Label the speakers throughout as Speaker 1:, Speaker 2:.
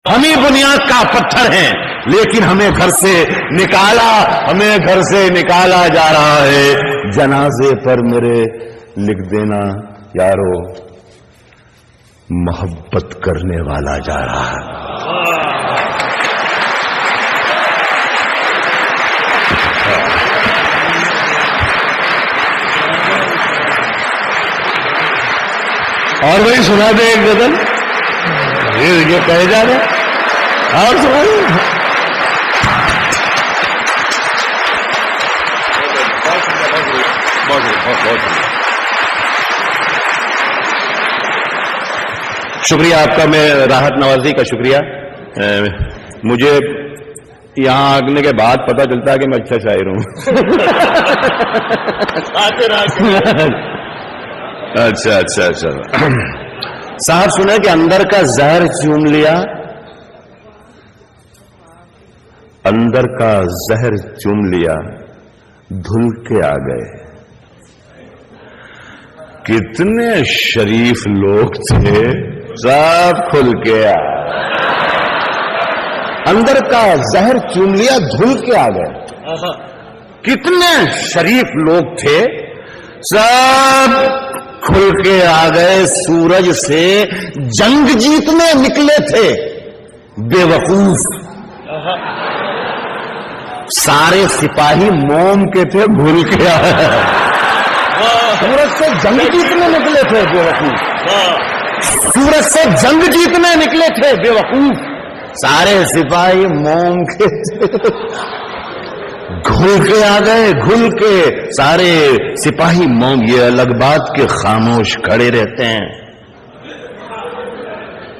Speaker 1: ہم ہی بنیاد کا پتھر ہیں، لیکن ہمیں گھر سے نکالا جا رہا ہے۔ جنازے پر میرے لکھ دینا یارو، محبت کرنے والا جا رہا ہے۔ اور وہی سنا دے ایک غزل، یہ کہے جا رہے اور سنا دے۔ شکریہ آپ کا، میں راحت نوازی کا شکریہ۔ مجھے یہاں آنے کے بعد پتہ چلتا ہے کہ میں اچھا شاعر ہوں۔ اچھا اچھا اچھا صاحب سنے کہ اندر کا زہر چوم لیا، اندر کا زہر چوم لیا، دھل کے آ گئے۔ کتنے شریف لوگ تھے، سب کھل کے آ، اندر کا زہر چوم لیا، دھل کے آ گئے۔ کتنے شریف لوگ تھے، سب کھل کے آ گئے۔ سورج سے جنگ جیتنے نکلے تھے بے وقوف، سارے سپاہی موم کے تھے بھول کے آئے۔ سورج سے جنگ جیتنے نکلے تھے بے وقوف، سورج سے جنگ جیتنے نکلے تھے بے وقوف، سارے سپاہی موم کے تھے گھل کے آ گئے، گھل کے سارے سپاہی موم۔ یہ الگ بات کہ خاموش کھڑے رہتے ہیں،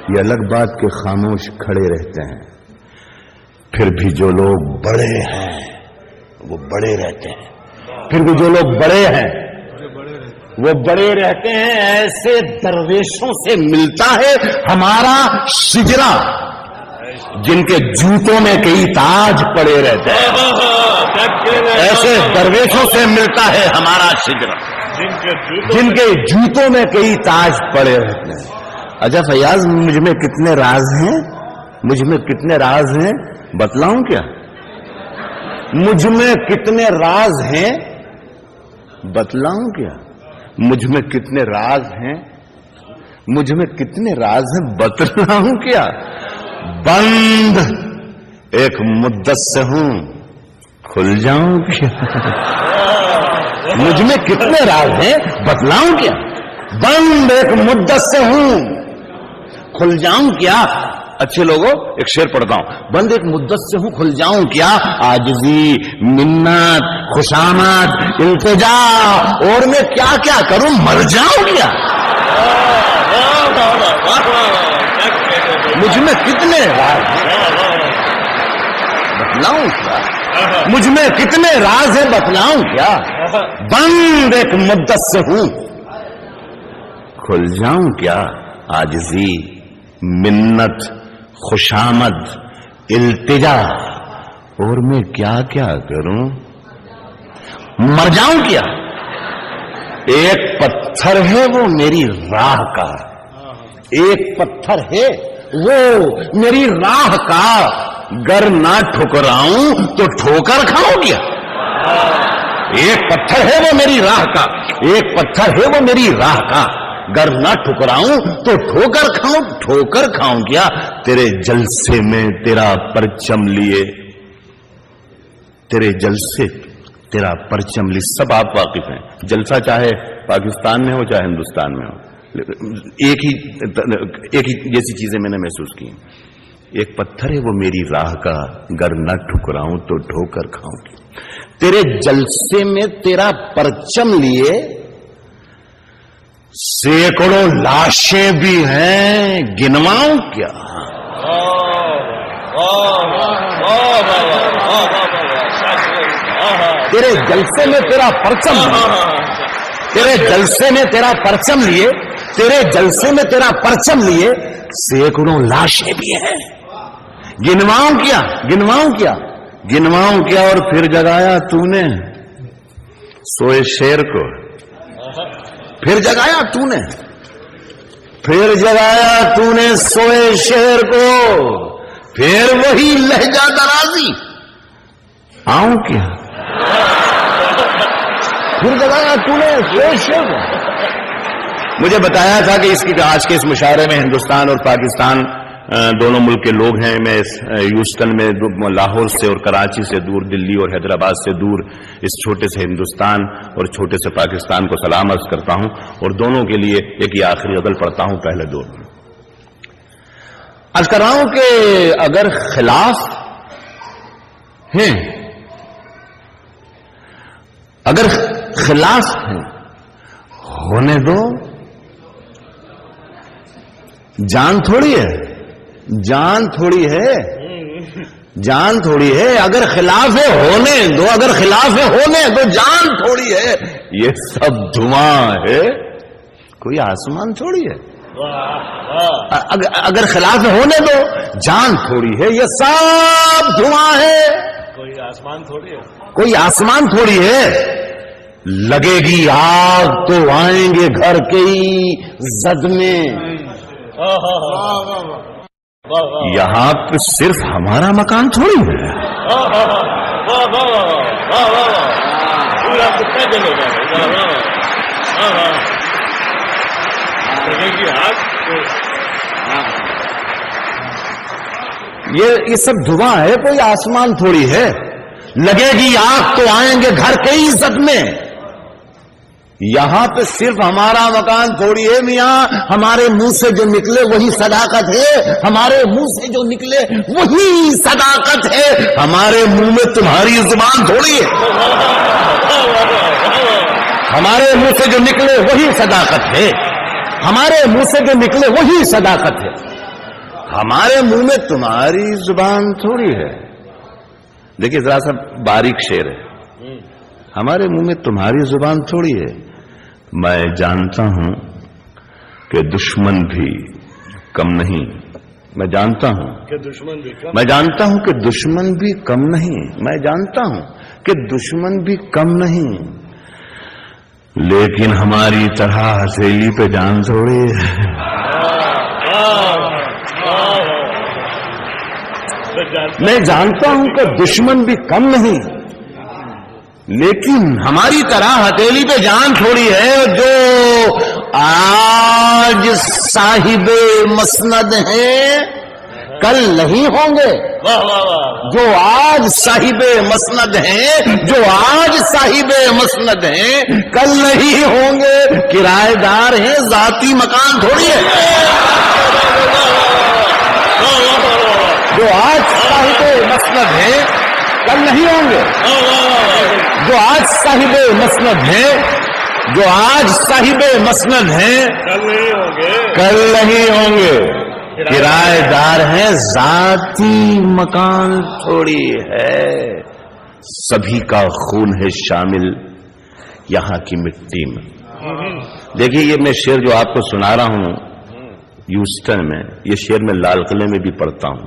Speaker 1: یہ الگ بات کہ خاموش کھڑے رہتے ہیں، پھر بھی جو لوگ بڑے ہیں وہ بڑے رہتے ہیں، پھر بھی جو لوگ بڑے ہیں وہ بڑے رہتے ہیں۔ ایسے درویشوں سے ملتا ہے ہمارا شجرا، جن کے جوتوں میں کئی تاج پڑے رہتے ہیں۔ ایسے درویشوں سے ملتا ہے ہمارا شجرا، جن کے جوتوں میں کئی تاج پڑے رہتے ہیں۔ اچھا فیاض، مجھ میں کتنے راز ہیں، مجھ میں کتنے راز ہیں بتلاؤں کیا؟ مجھ میں کتنے راز ہیں بتلاؤں کیا؟ مجھ میں کتنے راز ہیں، مجھ میں کتنے راز ہیں بتلاؤں کیا؟ بند ایک مدت سے ہوں، کھل جاؤں کیا؟ مجھ میں کتنے راز ہیں بتلاؤں کیا؟ بند ایک مدت سے ہوں، کھل جاؤں کیا؟ اچھے لوگوں ایک شعر پڑھتا ہوں۔ بند ایک مدت سے ہوں، کھل جاؤں کیا؟ عاجزی، منت، خوشامد، التجا، اور میں کیا کیا کروں، مر جاؤں کیا؟ مجھ میں کتنے راز ہیں بتلاؤں کیا؟ مجھ میں کتنے راز ہیں بتلاؤں کیا؟ بند ایک مدت سے ہوں، کھل جاؤں کیا؟ عاجزی، منت، خوشامد، التجا، اور میں کیا کیا کروں، مر جاؤں کیا؟ ایک پتھر ہے وہ میری راہ کا، ایک پتھر ہے وہ میری راہ کا، گر نہ ٹھکراؤں تو ٹھوکر کھاؤں کیا؟ ایک پتھر ہے وہ میری راہ کا، ایک پتھر ہے وہ میری راہ کا، گر نہ ٹھکراؤں تو ٹھوکر کھاؤں کیا؟ تیرے جلسے میں تیرا پرچم لیے، تیرے جلسے تیرا پرچم لیے، سب آپ واقف ہیں، جلسہ چاہے پاکستان میں ہو چاہے ہندوستان میں ہو، ایک ہی جیسی چیزیں میں نے محسوس کی۔ ایک پتھر ہے وہ میری راہ کا، گر نہ ٹھکراؤں تو ٹھوکر کھاؤں گی۔ تیرے جلسے میں تیرا پرچم لیے سینکڑوں لاشیں بھی ہیں، گنواؤں کیا؟ تیرے جلسے میں تیرا پرچم لیے، تیرے جلسے میں تیرا پرچم لیے، تیرے جلسے میں تیرا پرچم لیے سینکڑوں لاشیں بھی ہیں، گنواؤں کیا؟ گنواؤں کیا؟ گنواؤں کیا؟ اور پھر جگایا تو نے سوئے شیر کو، پھر جگایا تو نے، پھر جگایا تو نے سوئے شیر کو، پھر وہی لہجہ درازی، آؤں کیا؟ پھر بتایا تو نے مجھے بتایا تھا کہ اس کی آج کے اس مشاعرے میں ہندوستان اور پاکستان دونوں ملک کے لوگ ہیں. میں ہیوسٹن میں لاہور سے اور کراچی سے دور، دلی اور حیدرآباد سے دور اس چھوٹے سے ہندوستان اور چھوٹے سے پاکستان کو سلام عرض کرتا ہوں، اور دونوں کے لیے ایک ہی آخری غزل پڑھتا ہوں پہلے دور میں. عرض کر رہا ہوں کہ اگر خلاف ہیں، اگر خلاف ہیں ہونے دو، جان تھوڑی ہے، جان تھوڑی ہے، جان تھوڑی ہے. اگر خلاف ہے ہونے دو، اگر خلاف ہے ہونے دو، جان تھوڑی ہے. یہ سب دھواں ہے، کوئی آسمان تھوڑی ہے. اگر خلاف ہے ہونے دو، جان تھوڑی ہے. یہ سب دھواں ہے، کوئی آسمان تھوڑی ہے، کوئی آسمان تھوڑی ہے. لگے گی آگ تو آئیں گے گھر کے زد میں. یہاں پہ صرف ہمارا مکان تھوڑی ہے. یہ سب دھواں ہے، کوئی آسمان تھوڑی ہے. لگے گی آگ تو آئیں گے گھر کے زد میں. یہاں پہ صرف ہمارا مکان تھوڑی ہے میاں. ہمارے منہ سے جو نکلے وہی صداقت ہے، ہمارے منہ سے جو نکلے وہی صداقت ہے. ہمارے منہ میں تمہاری زبان تھوڑی ہے. ہمارے منہ سے جو نکلے وہی صداقت ہے، ہمارے منہ سے جو نکلے وہی صداقت ہے. ہمارے منہ میں تمہاری زبان تھوڑی ہے. دیکھیے ذرا سا باریک شعر ہے. ہمارے منہ میں تمہاری زبان تھوڑی ہے. میں جانتا ہوں کہ دشمن بھی کم نہیں. میں جانتا ہوں کہ دشمن بھی کم، میں جانتا ہوں کہ دشمن بھی کم نہیں. میں جانتا ہوں کہ دشمن بھی کم نہیں. لیکن ہماری طرح ہتھیلی پہ جان تھوڑی ہے. میں جانتا ہوں کہ دشمن بھی کم نہیں، لیکن ہماری طرح ہتھیلی پہ جان تھوڑی ہے. جو آج صاحب مسند ہیں کل نہیں ہوں گے. جو آج صاحب مسند ہیں، جو آج صاحب مسند ہیں کل نہیں ہوں گے. کرایہ دار ہیں، ذاتی مکان تھوڑی ہے. جو آج صاحب مسند ہیں کل نہیں ہوں گے. جو آج صاحب مسند ہیں، جو آج صاحب مسند ہیں کل نہیں ہوں گے. کرایہ دار ہیں، ذاتی مکان تھوڑی ہے. سبھی کا خون ہے شامل یہاں کی مٹی میں. دیکھیے یہ میں شعر جو آپ کو سنا رہا ہوں ہیوسٹن میں، یہ شعر میں لال قلعے میں بھی پڑھتا ہوں،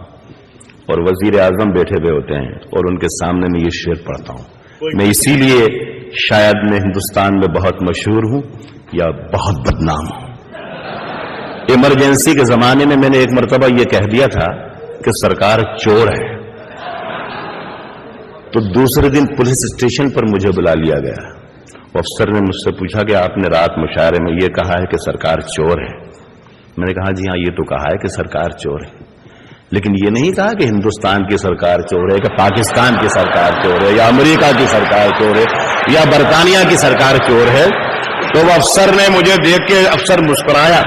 Speaker 1: اور وزیر اعظم بیٹھے ہوئے ہوتے ہیں اور ان کے سامنے میں یہ شعر پڑھتا ہوں. میں اسی لیے شاید میں ہندوستان میں بہت مشہور ہوں یا بہت بدنام ہوں. ایمرجنسی کے زمانے میں نے ایک مرتبہ یہ کہہ دیا تھا کہ سرکار چور ہے، تو دوسرے دن پولیس اسٹیشن پر مجھے بلا لیا گیا. افسر نے مجھ سے پوچھا کہ آپ نے رات مشاعرے میں یہ کہا ہے کہ سرکار چور ہے. میں نے کہا جی ہاں، یہ تو کہا ہے کہ سرکار چور ہے، لیکن یہ نہیں کہا کہ ہندوستان کی سرکار چور ہے، کہ پاکستان کی سرکار چور ہے، یا امریکہ کی سرکار چور ہے، یا برطانیہ کی سرکار چور ہے. تو وہ افسر نے مجھے دیکھ کے افسر مسکرایا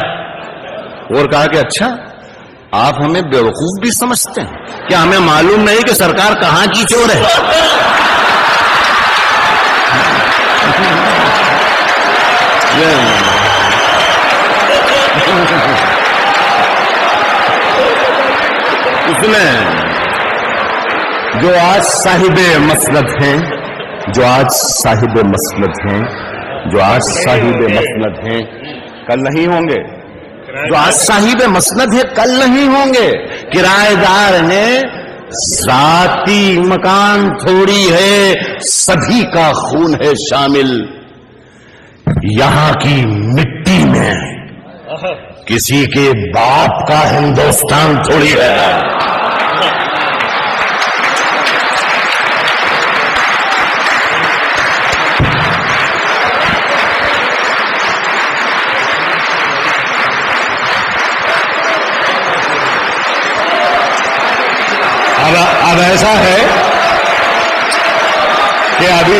Speaker 1: اور کہا کہ اچھا آپ ہمیں بیوقوف بھی سمجھتے ہیں، کیا ہمیں معلوم نہیں کہ سرکار کہاں کی چور ہے؟ اس میں جو آج صاحب مسند ہیں، جو آج صاحب مسند ہیں، جو آج صاحب مسند ہیں کل نہیں ہوں گے. جو آج صاحب مسند ہے کل نہیں ہوں گے. کرایہ دار ہیں، ذاتی مکان تھوڑی ہے. سبھی کا خون ہے شامل یہاں کی مٹی میں. کسی کے باپ کا ہندوستان تھوڑی ہے. اب ایسا ہے کہ ابھی